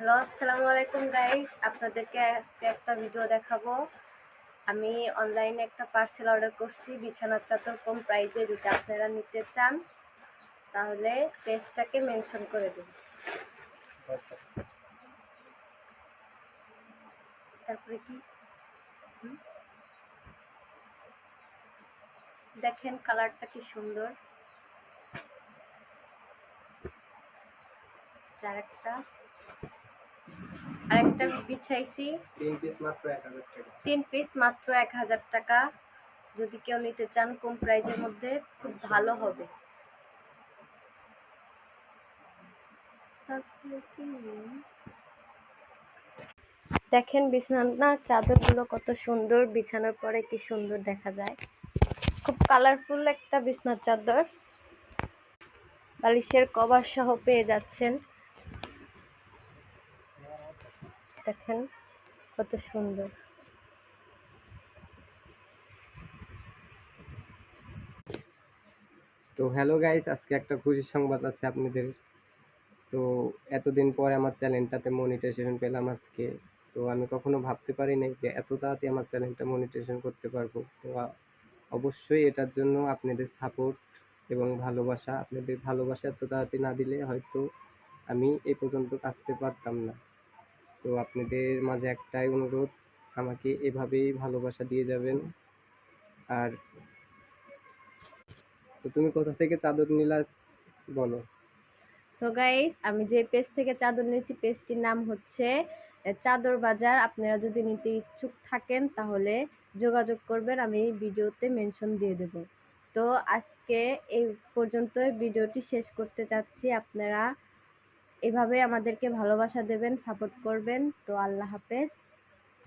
Hello, আসসালামু আলাইকুম guys. আপনাদেরকে আজকে একটা ভিডিও দেখাবো। আমি অনলাইনে একটা পার্সেল অর্ডার করছি বিছানার চাদর কম প্রাইসে। যদি আপনারা নিতে চান তাহলে পেজটাকে মেনশন করে দিন। তারপরে কি দেখেন কালারটা কি সুন্দর। আরেকটা বিছাইছি 3 পিস মাত্র 1000 টাকা। যদি কেউ নিতে চান কম প্রাইজের মধ্যে খুব ভালো হবে। তারপরে কি দেখেন বিছানার চাদরগুলো কত সুন্দর, বিছানার পরে কি সুন্দর দেখা যায়। খুব কালারফুল একটা বিছানার চাদর, বালিশের কভার সহ পেয়ে যাচ্ছেন। দেখেন কত সুন্দর। তো হ্যালো গাইস, আজকে একটা খুশির সংবাদ আছে আপনাদের। তো এতদিন পরে আমার চ্যানেলটাতে মনিটাইজেশন পেলাম আজকে। তো আমি কখনো ভাবতে পারিনি যে এত তাড়াতাড়ি আমার চ্যানেলটা মনিটাইজেশন করতে পারবো। তো অবশ্যই এটার জন্য আপনাদের সাপোর্ট এবং ভালোবাসা। আপনাদের ভালোবাসা এত তাড়াতাড়ি না দিলে হয়তো আমি এই পর্যন্ত আসতে পারতাম না। তো আপনাদের মাঝে একটাই অনুরোধ, আমাকে এভাবেই ভালোবাসা দিয়ে যাবেন। আর তো তুমি কোথা থেকে চাদর নিলা বলো। সো গাইস, আমি যে পেজ থেকে চাদর নিয়েছি পেজটির নাম হচ্ছে চাদর বাজার। আপনারা যদি নিতে ইচ্ছুক থাকেন তাহলে যোগাযোগ করবেন, আমি এই ভিডিওতে মেনশন দিয়ে দেব। তো আজকে এই পর্যন্ত ভিডিওটি শেষ করতে চাচ্ছি। আপনারা এভাবে আমাদেরকে ভালোবাসা দেবেন, সাপোর্ট করবেন। তো আল্লাহ হাফেজ।